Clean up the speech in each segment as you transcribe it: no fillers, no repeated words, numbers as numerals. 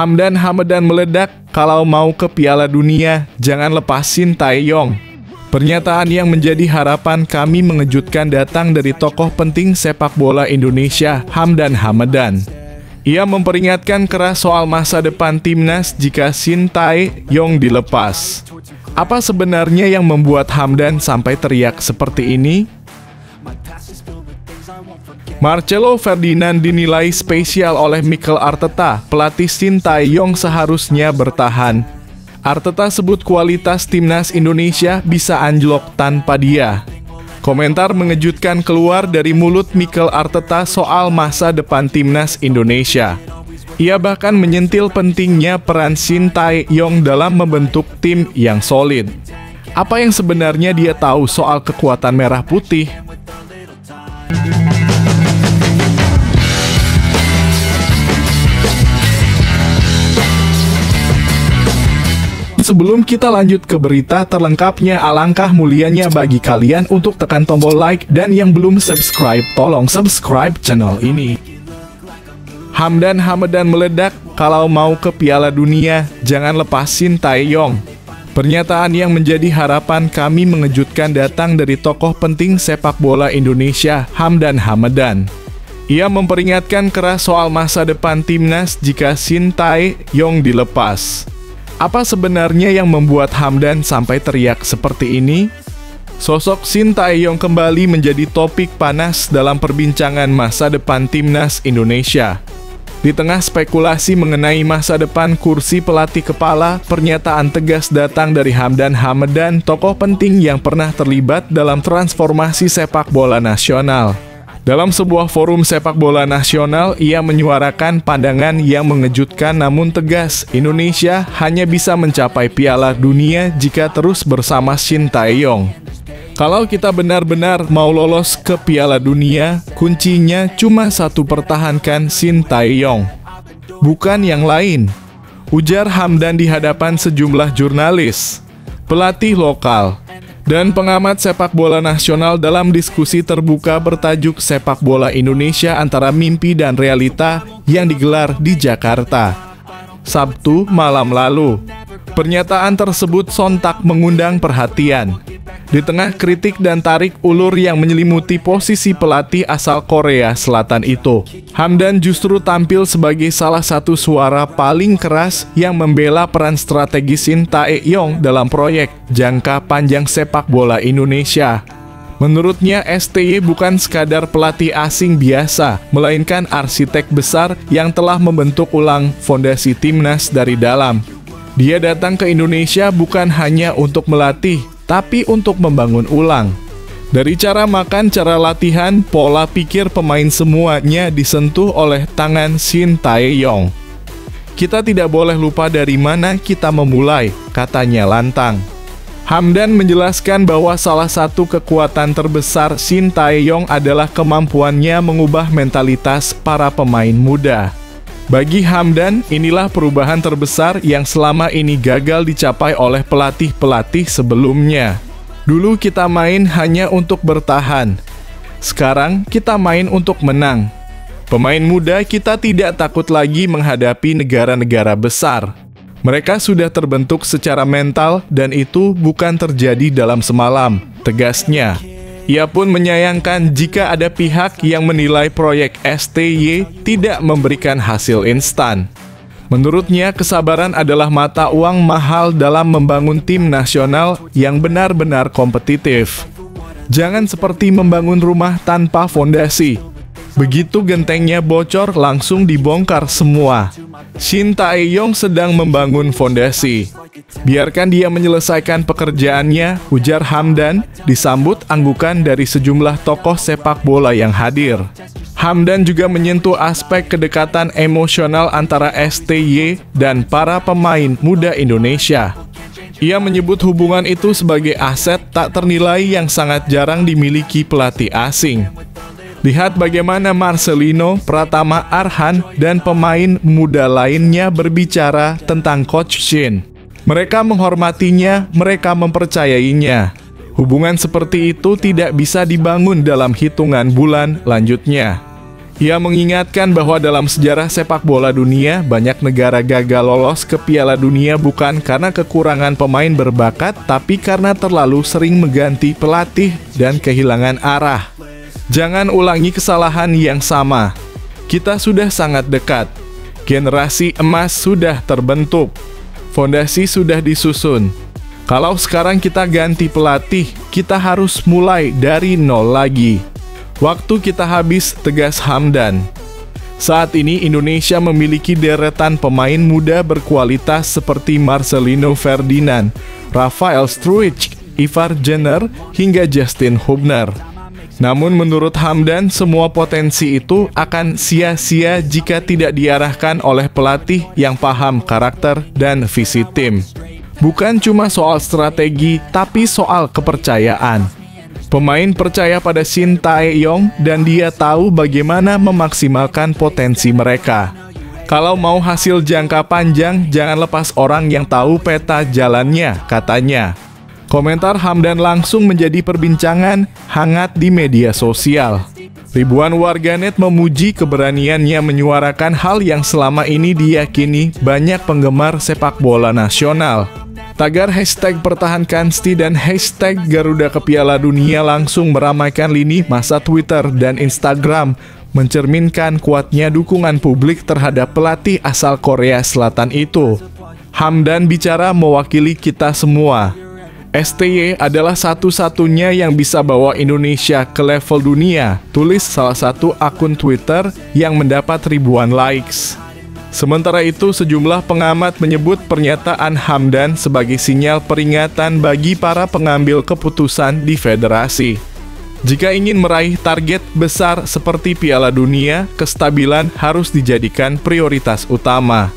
Hamdan meledak, kalau mau ke Piala Dunia, jangan lepas Shin Tae-yong. Pernyataan yang menjadi harapan kami mengejutkan datang dari tokoh penting sepak bola Indonesia, Hamdan. Ia memperingatkan keras soal masa depan timnas jika Shin Tae-yong dilepas. Apa sebenarnya yang membuat Hamdan sampai teriak seperti ini? Marcelo Ferdinand dinilai spesial oleh Mikel Arteta, pelatih Shin Tae-yong seharusnya bertahan. Arteta sebut kualitas timnas Indonesia bisa anjlok tanpa dia. Komentar mengejutkan keluar dari mulut Mikel Arteta soal masa depan timnas Indonesia. Ia bahkan menyentil pentingnya peran Shin Tae-yong dalam membentuk tim yang solid. Apa yang sebenarnya dia tahu soal kekuatan merah putih? Sebelum kita lanjut ke berita terlengkapnya, alangkah mulianya bagi kalian untuk tekan tombol like, dan yang belum subscribe, tolong subscribe channel ini. Hamdan meledak, kalau mau ke Piala Dunia, jangan lepas Shin Tae-yong. Pernyataan yang menjadi harapan kami mengejutkan datang dari tokoh penting sepak bola Indonesia, Hamdan. Ia memperingatkan keras soal masa depan timnas jika Shin Tae-yong dilepas. Apa sebenarnya yang membuat Hamdan sampai teriak seperti ini? Sosok Shin Tae-yong kembali menjadi topik panas dalam perbincangan masa depan timnas Indonesia. Di tengah spekulasi mengenai masa depan kursi pelatih kepala, pernyataan tegas datang dari Hamdan, tokoh penting yang pernah terlibat dalam transformasi sepak bola nasional. Dalam sebuah forum sepak bola nasional, ia menyuarakan pandangan yang mengejutkan namun tegas. Indonesia hanya bisa mencapai Piala Dunia jika terus bersama Shin Tae-yong. Kalau kita benar-benar mau lolos ke Piala Dunia, kuncinya cuma satu: pertahankan Shin Tae-yong, bukan yang lain, ujar Hamdan di hadapan sejumlah jurnalis, pelatih lokal, dan pengamat sepak bola nasional dalam diskusi terbuka bertajuk Sepak Bola Indonesia Antara Mimpi dan Realita yang digelar di Jakarta, Sabtu malam lalu. Pernyataan tersebut sontak mengundang perhatian. Di tengah kritik dan tarik ulur yang menyelimuti posisi pelatih asal Korea Selatan itu, Hamdan justru tampil sebagai salah satu suara paling keras yang membela peran strategis Shin Tae-yong dalam proyek jangka panjang sepak bola Indonesia. Menurutnya, STY bukan sekadar pelatih asing biasa, melainkan arsitek besar yang telah membentuk ulang fondasi timnas dari dalam. Dia datang ke Indonesia bukan hanya untuk melatih, tapi untuk membangun ulang. Dari cara makan, cara latihan, pola pikir pemain, semuanya disentuh oleh tangan Shin Tae-yong. Kita tidak boleh lupa dari mana kita memulai, katanya lantang. Hamdan menjelaskan bahwa salah satu kekuatan terbesar Shin Tae-yong adalah kemampuannya mengubah mentalitas para pemain muda. Bagi Hamdan, inilah perubahan terbesar yang selama ini gagal dicapai oleh pelatih-pelatih sebelumnya. Dulu kita main hanya untuk bertahan. Sekarang kita main untuk menang. Pemain muda kita tidak takut lagi menghadapi negara-negara besar. Mereka sudah terbentuk secara mental dan itu bukan terjadi dalam semalam, tegasnya. Ia pun menyayangkan jika ada pihak yang menilai proyek STY tidak memberikan hasil instan. Menurutnya, kesabaran adalah mata uang mahal dalam membangun tim nasional yang benar-benar kompetitif. Jangan seperti membangun rumah tanpa fondasi. Begitu gentengnya bocor, langsung dibongkar semua. Shin Tae-yong sedang membangun fondasi. Biarkan dia menyelesaikan pekerjaannya, ujar Hamdan, disambut anggukan dari sejumlah tokoh sepak bola yang hadir. Hamdan juga menyentuh aspek kedekatan emosional antara STY dan para pemain muda Indonesia. Ia menyebut hubungan itu sebagai aset tak ternilai yang sangat jarang dimiliki pelatih asing. Lihat bagaimana Marcelino, Pratama Arhan, dan pemain muda lainnya berbicara tentang Coach Shin. Mereka menghormatinya, mereka mempercayainya. Hubungan seperti itu tidak bisa dibangun dalam hitungan bulan, lanjutnya. Ia mengingatkan bahwa dalam sejarah sepak bola dunia, banyak negara gagal lolos ke Piala Dunia bukan karena kekurangan pemain berbakat, tapi karena terlalu sering mengganti pelatih dan kehilangan arah. Jangan ulangi kesalahan yang sama. Kita sudah sangat dekat. Generasi emas sudah terbentuk. Fondasi sudah disusun. Kalau sekarang kita ganti pelatih, kita harus mulai dari nol lagi. Waktu kita habis, tegas Hamdan. Saat ini Indonesia memiliki deretan pemain muda berkualitas seperti Marcelino Ferdinand, Rafael Struijk, Ivar Jenner, hingga Justin Hubner. Namun menurut Hamdan, semua potensi itu akan sia-sia jika tidak diarahkan oleh pelatih yang paham karakter dan visi tim. Bukan cuma soal strategi, tapi soal kepercayaan. Pemain percaya pada Shin Tae-yong dan dia tahu bagaimana memaksimalkan potensi mereka. Kalau mau hasil jangka panjang, jangan lepas orang yang tahu peta jalannya, katanya. Komentar Hamdan langsung menjadi perbincangan hangat di media sosial. Ribuan warganet memuji keberaniannya menyuarakan hal yang selama ini diyakini banyak penggemar sepak bola nasional. Tagar hashtag pertahankan STI dan hashtag Garuda ke Piala Dunia langsung meramaikan lini masa Twitter dan Instagram, mencerminkan kuatnya dukungan publik terhadap pelatih asal Korea Selatan itu. Hamdan bicara mewakili kita semua. STY adalah satu-satunya yang bisa bawa Indonesia ke level dunia, tulis salah satu akun Twitter yang mendapat ribuan likes. Sementara itu, sejumlah pengamat menyebut pernyataan Hamdan sebagai sinyal peringatan bagi para pengambil keputusan di federasi. Jika ingin meraih target besar seperti Piala Dunia, kestabilan harus dijadikan prioritas utama.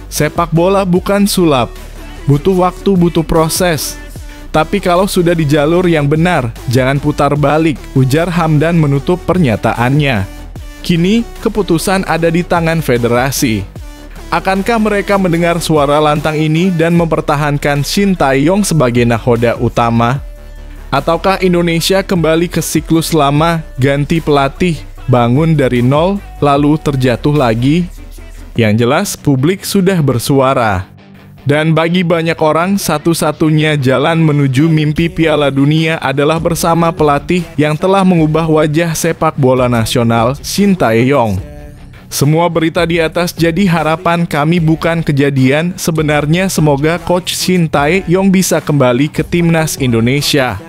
Sepak bola bukan sulap, butuh waktu, butuh proses. Tapi kalau sudah di jalur yang benar, jangan putar balik, ujar Hamdan menutup pernyataannya. Kini, keputusan ada di tangan federasi. Akankah mereka mendengar suara lantang ini dan mempertahankan Shin Tae-yong sebagai nakoda utama? Ataukah Indonesia kembali ke siklus lama, ganti pelatih, bangun dari nol, lalu terjatuh lagi? Yang jelas, publik sudah bersuara. Dan bagi banyak orang, satu-satunya jalan menuju mimpi Piala Dunia adalah bersama pelatih yang telah mengubah wajah sepak bola nasional, Shin Tae-yong. Semua berita di atas jadi harapan kami bukan kejadian. Sebenarnya semoga Coach Shin Tae-yong bisa kembali ke timnas Indonesia.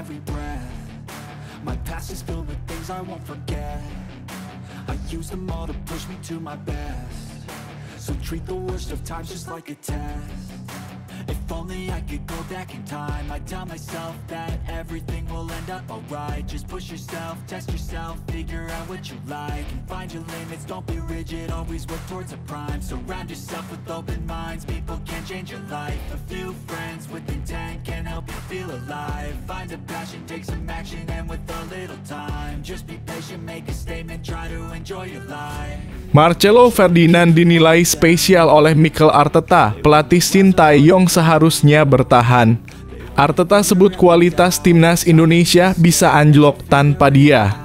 If only I could go back in time, I'd tell myself that everything will end up alright. Just push yourself, test yourself, figure out what you like, and find your limits, don't be rigid, always work towards a prime. Surround yourself with open minds, people can change your life. A few friends with intent can help you feel alive. Find a passion, take some action, and with a little time, just be patient, make a statement, try to enjoy your life. Marcelo Ferdinand dinilai spesial oleh Mikel Arteta, pelatih Shin Tae-yong seharusnya bertahan. Arteta sebut kualitas timnas Indonesia bisa anjlok tanpa dia.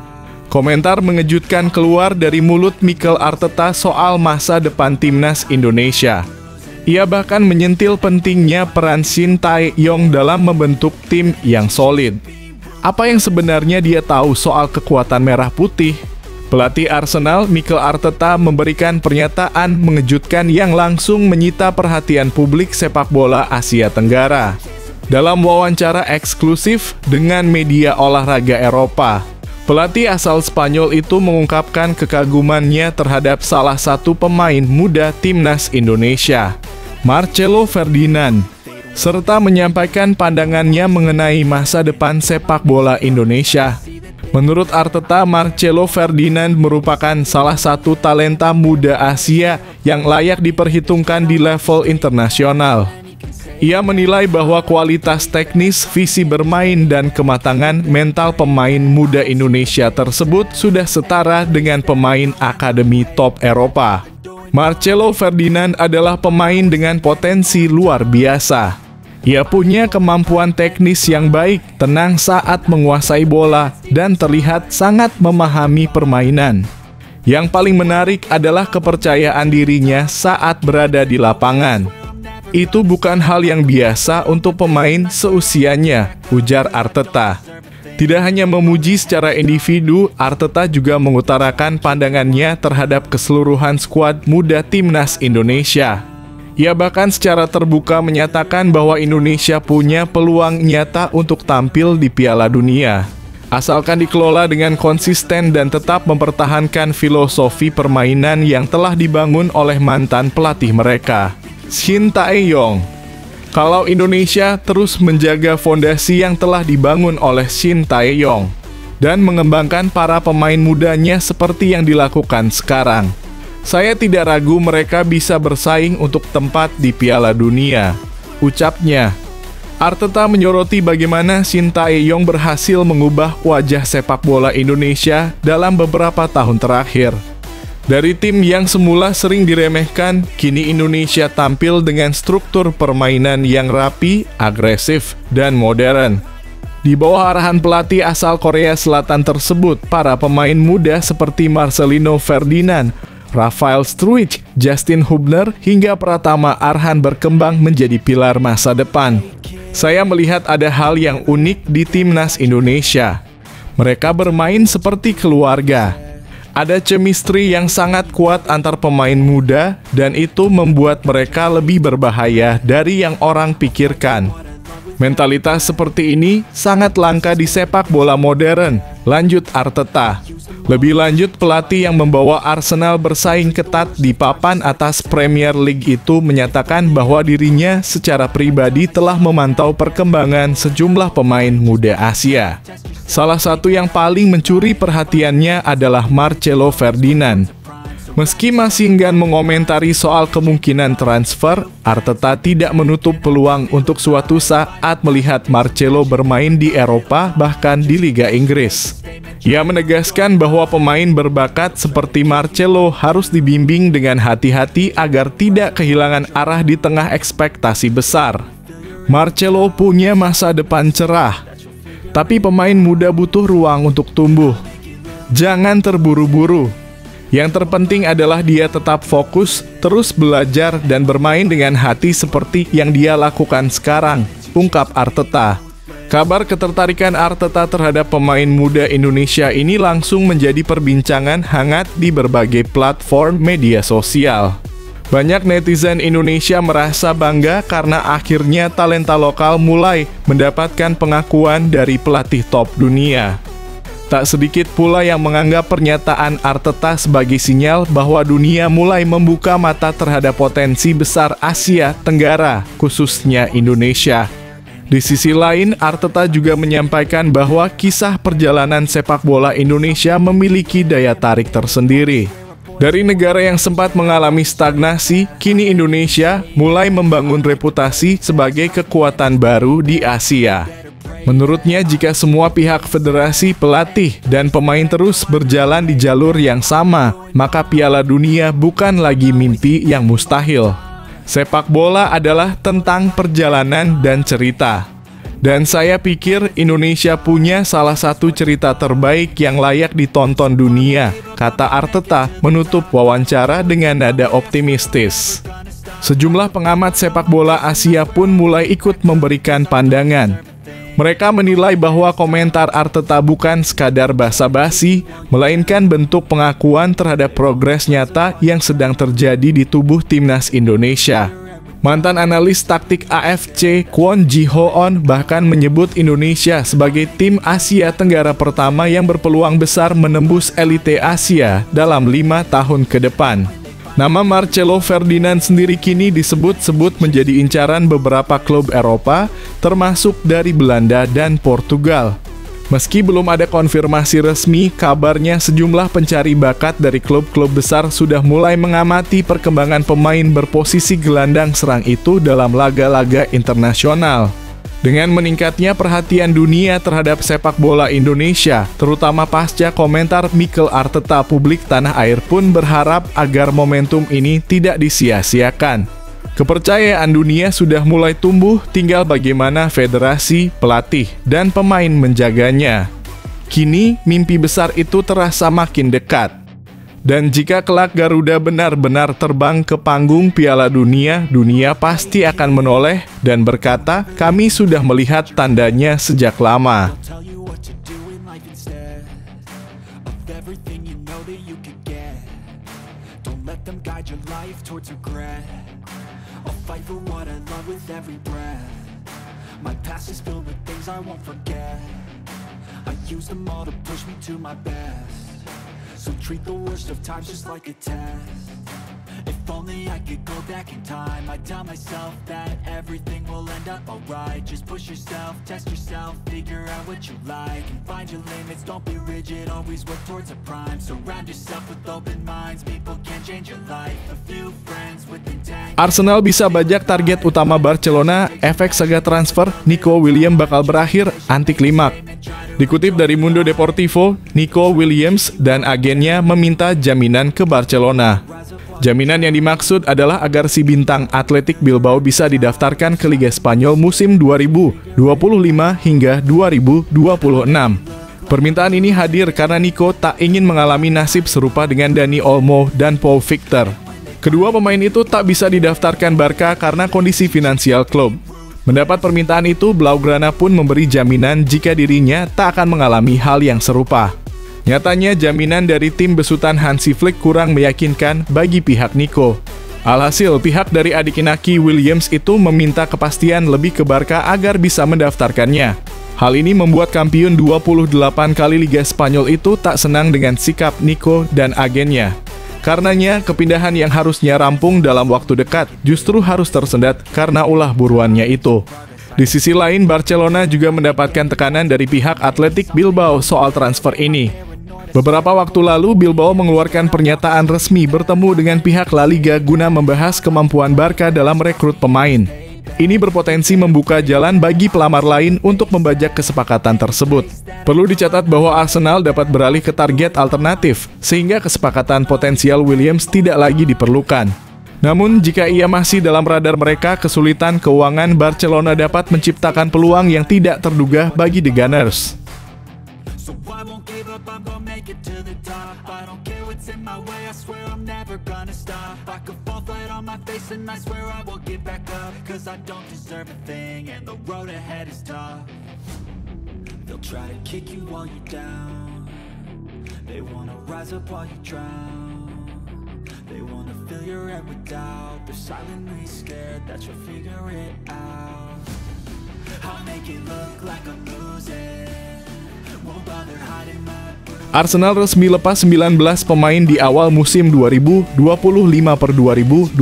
Komentar mengejutkan keluar dari mulut Mikel Arteta soal masa depan timnas Indonesia. Ia bahkan menyentil pentingnya peran Shin Tae-yong dalam membentuk tim yang solid. Apa yang sebenarnya dia tahu soal kekuatan merah putih? Pelatih Arsenal, Mikel Arteta, memberikan pernyataan mengejutkan yang langsung menyita perhatian publik sepak bola Asia Tenggara. Dalam wawancara eksklusif dengan media olahraga Eropa, pelatih asal Spanyol itu mengungkapkan kekagumannya terhadap salah satu pemain muda timnas Indonesia, Marcelo Ferdinand, serta menyampaikan pandangannya mengenai masa depan sepak bola Indonesia. Menurut Arteta, Marcelo Ferdinand merupakan salah satu talenta muda Asia yang layak diperhitungkan di level internasional. Ia menilai bahwa kualitas teknis, visi bermain, dan kematangan mental pemain muda Indonesia tersebut sudah setara dengan pemain akademi top Eropa. Marcelo Ferdinand adalah pemain dengan potensi luar biasa. Ia punya kemampuan teknis yang baik, tenang saat menguasai bola, dan terlihat sangat memahami permainan. Yang paling menarik adalah kepercayaan dirinya saat berada di lapangan. Itu bukan hal yang biasa untuk pemain seusianya, ujar Arteta. Tidak hanya memuji secara individu, Arteta juga mengutarakan pandangannya terhadap keseluruhan skuad muda timnas Indonesia. Ia bahkan secara terbuka menyatakan bahwa Indonesia punya peluang nyata untuk tampil di Piala Dunia, asalkan dikelola dengan konsisten dan tetap mempertahankan filosofi permainan yang telah dibangun oleh mantan pelatih mereka, Shin Tae-yong. Kalau Indonesia terus menjaga fondasi yang telah dibangun oleh Shin Tae-yong dan mengembangkan para pemain mudanya seperti yang dilakukan sekarang, saya tidak ragu mereka bisa bersaing untuk tempat di Piala Dunia, ucapnya. Arteta menyoroti bagaimana Shin Tae-yong berhasil mengubah wajah sepak bola Indonesia dalam beberapa tahun terakhir. Dari tim yang semula sering diremehkan, kini Indonesia tampil dengan struktur permainan yang rapi, agresif, dan modern. Di bawah arahan pelatih asal Korea Selatan tersebut, para pemain muda seperti Marcelino Ferdinand, Rafael Struijk, Justin Hubner, hingga Pratama Arhan berkembang menjadi pilar masa depan. Saya melihat ada hal yang unik di timnas Indonesia. Mereka bermain seperti keluarga. Ada chemistry yang sangat kuat antar pemain muda, dan itu membuat mereka lebih berbahaya dari yang orang pikirkan. Mentalitas seperti ini sangat langka di sepak bola modern, lanjut Arteta. Lebih lanjut, pelatih yang membawa Arsenal bersaing ketat di papan atas Premier League itu menyatakan bahwa dirinya secara pribadi telah memantau perkembangan sejumlah pemain muda Asia. Salah satu yang paling mencuri perhatiannya adalah Marcelo Ferdinand. Meski masih enggan mengomentari soal kemungkinan transfer, Arteta tidak menutup peluang untuk suatu saat melihat Marcelo bermain di Eropa, bahkan di Liga Inggris. Ia menegaskan bahwa pemain berbakat seperti Marcelo harus dibimbing dengan hati-hati agar tidak kehilangan arah di tengah ekspektasi besar. Marcelo punya masa depan cerah, tapi pemain muda butuh ruang untuk tumbuh. Jangan terburu-buru. Yang terpenting adalah dia tetap fokus, terus belajar, dan bermain dengan hati seperti yang dia lakukan sekarang, ungkap Arteta. Kabar ketertarikan Arteta terhadap pemain muda Indonesia ini langsung menjadi perbincangan hangat di berbagai platform media sosial. Banyak netizen Indonesia merasa bangga karena akhirnya talenta lokal mulai mendapatkan pengakuan dari pelatih top dunia. Tak sedikit pula yang menganggap pernyataan Arteta sebagai sinyal bahwa dunia mulai membuka mata terhadap potensi besar Asia Tenggara, khususnya Indonesia. Di sisi lain, Arteta juga menyampaikan bahwa kisah perjalanan sepak bola Indonesia memiliki daya tarik tersendiri. Dari negara yang sempat mengalami stagnasi, kini Indonesia mulai membangun reputasi sebagai kekuatan baru di Asia. Menurutnya, jika semua pihak federasi, pelatih, dan pemain terus berjalan di jalur yang sama, maka Piala Dunia bukan lagi mimpi yang mustahil. Sepak bola adalah tentang perjalanan dan cerita. Dan saya pikir Indonesia punya salah satu cerita terbaik yang layak ditonton dunia, kata Arteta menutup wawancara dengan nada optimistis. Sejumlah pengamat sepak bola Asia pun mulai ikut memberikan pandangan. Mereka menilai bahwa komentar Arteta bukan sekadar basa-basi, melainkan bentuk pengakuan terhadap progres nyata yang sedang terjadi di tubuh timnas Indonesia. Mantan analis taktik AFC Kwon Ji-hoon bahkan menyebut Indonesia sebagai tim Asia Tenggara pertama yang berpeluang besar menembus elite Asia dalam 5 tahun ke depan. Nama Marcelo Ferdinand sendiri kini disebut-sebut menjadi incaran beberapa klub Eropa, termasuk dari Belanda dan Portugal. Meski belum ada konfirmasi resmi, kabarnya sejumlah pencari bakat dari klub-klub besar sudah mulai mengamati perkembangan pemain berposisi gelandang serang itu dalam laga-laga internasional. Dengan meningkatnya perhatian dunia terhadap sepak bola Indonesia, terutama pasca komentar Mikel Arteta, publik tanah air pun berharap agar momentum ini tidak disia-siakan. Kepercayaan dunia sudah mulai tumbuh, tinggal bagaimana federasi, pelatih, dan pemain menjaganya. Kini, mimpi besar itu terasa makin dekat. Dan jika kelak Garuda benar-benar terbang ke panggung Piala Dunia, dunia pasti akan menoleh dan berkata, kami sudah melihat tandanya sejak lama. Tell you what to do in life instead of everything you know that you could get. Don't let them guide your life towards regret. I'll fight for what I love with every breath. My past is filled with things I won't forget. I use them all to push me to my best. So treat the worst of times just like a test. If only I could go back in time, I'd tell myself that everything will end up alright. Just push yourself, test yourself, figure out what you like, and find your limits, don't be rigid, always work towards a prime. Surround yourself with open minds, people can change your life. A few friends with intent. Arsenal bisa bajak target utama Barcelona, efek saga transfer Nico Williams bakal berakhir antiklimak. Dikutip dari Mundo Deportivo, Nico Williams dan agennya meminta jaminan ke Barcelona. Jaminan yang dimaksud adalah agar si bintang Athletic Bilbao bisa didaftarkan ke Liga Spanyol musim 2025 hingga 2026. Permintaan ini hadir karena Nico tak ingin mengalami nasib serupa dengan Dani Olmo dan Pau Victor. Kedua pemain itu tak bisa didaftarkan Barca karena kondisi finansial klub. Mendapat permintaan itu, Blaugrana pun memberi jaminan jika dirinya tak akan mengalami hal yang serupa. Nyatanya, jaminan dari tim besutan Hansi Flick kurang meyakinkan bagi pihak Nico. Alhasil, pihak dari adik Inaki Williams itu meminta kepastian lebih ke Barca agar bisa mendaftarkannya. Hal ini membuat kampiun 28 kali Liga Spanyol itu tak senang dengan sikap Nico dan agennya. Karenanya, kepindahan yang harusnya rampung dalam waktu dekat justru harus tersendat karena ulah buruannya itu. Di sisi lain, Barcelona juga mendapatkan tekanan dari pihak Athletic Bilbao soal transfer ini. Beberapa waktu lalu, Bilbao mengeluarkan pernyataan resmi bertemu dengan pihak La Liga guna membahas kemampuan Barca dalam rekrut pemain. Ini berpotensi membuka jalan bagi pelamar lain untuk membajak kesepakatan tersebut. Perlu dicatat bahwa Arsenal dapat beralih ke target alternatif, sehingga kesepakatan potensial Williams tidak lagi diperlukan. Namun, jika ia masih dalam radar mereka, kesulitan keuangan Barcelona dapat menciptakan peluang yang tidak terduga bagi The Gunners. So I won't give up, I'm gonna make it to the top. I don't care what's in my way, I swear I'm never gonna stop. I could fall flat on my face and I swear I will get back up. Cause I don't deserve a thing and the road ahead is tough. They'll try to kick you while you're down. They wanna rise up while you drown. They wanna fill your head with doubt. They're silently scared that you'll figure it out. I'll make it look like I'm losing. Won't bother hiding my bruises. Arsenal resmi lepas 19 pemain di awal musim 2025/2026,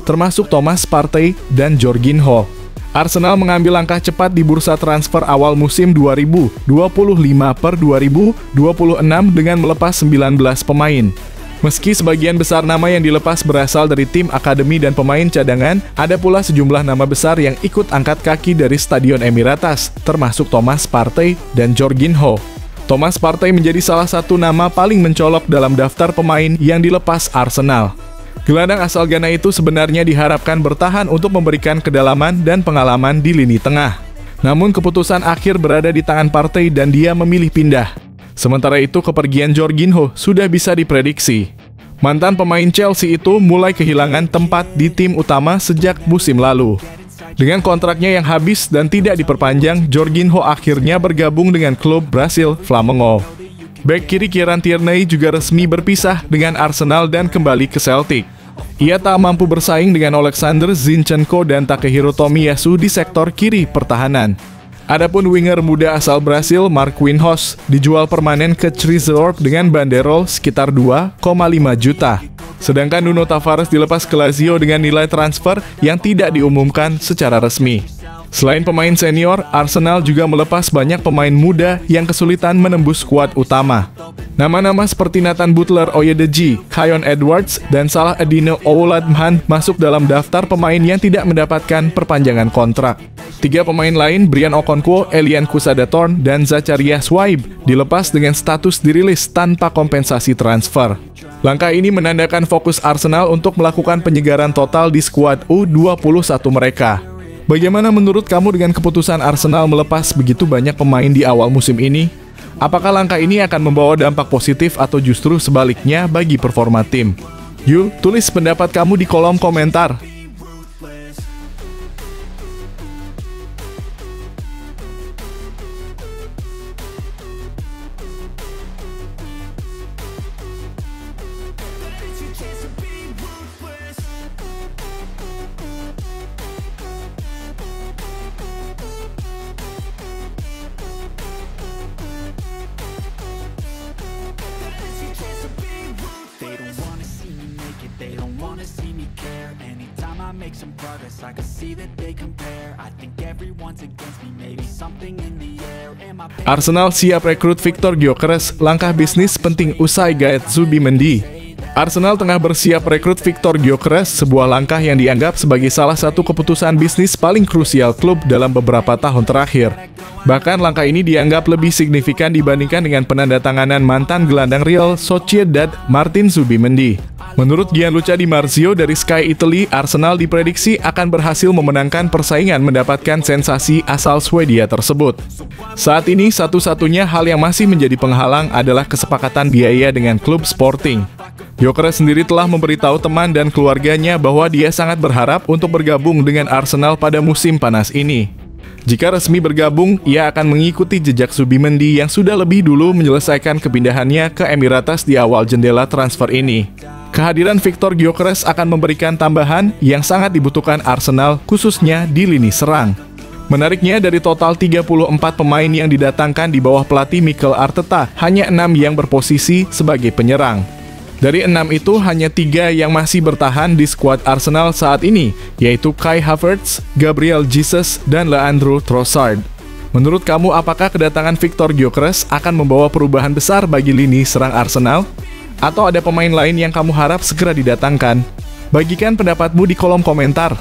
termasuk Thomas Partey dan Jorginho. Arsenal mengambil langkah cepat di bursa transfer awal musim 2025/2026 dengan melepas 19 pemain. Meski sebagian besar nama yang dilepas berasal dari tim akademi dan pemain cadangan, ada pula sejumlah nama besar yang ikut angkat kaki dari Stadion Emirates, termasuk Thomas Partey dan Jorginho. Thomas Partey menjadi salah satu nama paling mencolok dalam daftar pemain yang dilepas Arsenal. Gelandang asal Ghana itu sebenarnya diharapkan bertahan untuk memberikan kedalaman dan pengalaman di lini tengah. Namun keputusan akhir berada di tangan Partey dan dia memilih pindah. Sementara itu, kepergian Jorginho sudah bisa diprediksi. Mantan pemain Chelsea itu mulai kehilangan tempat di tim utama sejak musim lalu. Dengan kontraknya yang habis dan tidak diperpanjang, Jorginho akhirnya bergabung dengan klub Brasil Flamengo. Bek kiri Kieran Tierney juga resmi berpisah dengan Arsenal dan kembali ke Celtic. Ia tak mampu bersaing dengan Alexander Zinchenko dan Takehiro Tomiyasu di sektor kiri pertahanan. Adapun winger muda asal Brasil, Marquinhos, dijual permanen ke Trezorp dengan banderol sekitar 2,5 juta. Sedangkan Nuno Tavares dilepas ke Lazio dengan nilai transfer yang tidak diumumkan secara resmi. Selain pemain senior, Arsenal juga melepas banyak pemain muda yang kesulitan menembus skuad utama. Nama-nama seperti Nathan Butler Oyedeji, Kyon Edwards, dan Salah Adine Ouladmhan masuk dalam daftar pemain yang tidak mendapatkan perpanjangan kontrak. 3 pemain lain, Brian Okonkwo, Elian Kusadatorn, dan Zacharias Waib, dilepas dengan status dirilis tanpa kompensasi transfer. Langkah ini menandakan fokus Arsenal untuk melakukan penyegaran total di skuad U21 mereka. Bagaimana menurut kamu dengan keputusan Arsenal melepas begitu banyak pemain di awal musim ini? Apakah langkah ini akan membawa dampak positif atau justru sebaliknya bagi performa tim? Yuk, tulis pendapat kamu di kolom komentar. Make some progress, I can see that they compare. I think everyone's against me, maybe something in the air. Arsenal siap rekrut Victor Gyökeres, langkah bisnis penting usai gaet Zubimendi. Arsenal tengah bersiap rekrut Victor Gyökeres, sebuah langkah yang dianggap sebagai salah satu keputusan bisnis paling krusial klub dalam beberapa tahun terakhir. Bahkan langkah ini dianggap lebih signifikan dibandingkan dengan penandatanganan mantan gelandang Real Sociedad Martin Zubimendi. Menurut Gianluca Di Marzio dari Sky Italy, Arsenal diprediksi akan berhasil memenangkan persaingan mendapatkan sensasi asal Swedia tersebut. Saat ini, satu-satunya hal yang masih menjadi penghalang adalah kesepakatan biaya dengan klub Sporting. Gyökeres sendiri telah memberitahu teman dan keluarganya bahwa dia sangat berharap untuk bergabung dengan Arsenal pada musim panas ini. Jika resmi bergabung, ia akan mengikuti jejak Zubimendi yang sudah lebih dulu menyelesaikan kepindahannya ke Emirates di awal jendela transfer ini. Kehadiran Victor Gyökeres akan memberikan tambahan yang sangat dibutuhkan Arsenal, khususnya di lini serang. Menariknya, dari total 34 pemain yang didatangkan di bawah pelatih Mikel Arteta, hanya 6 yang berposisi sebagai penyerang. Dari 6 itu, hanya 3 yang masih bertahan di skuad Arsenal saat ini, yaitu Kai Havertz, Gabriel Jesus, dan Leandro Trossard. Menurut kamu, apakah kedatangan Victor Gyökeres akan membawa perubahan besar bagi lini serang Arsenal? Atau ada pemain lain yang kamu harap segera didatangkan? Bagikan pendapatmu di kolom komentar.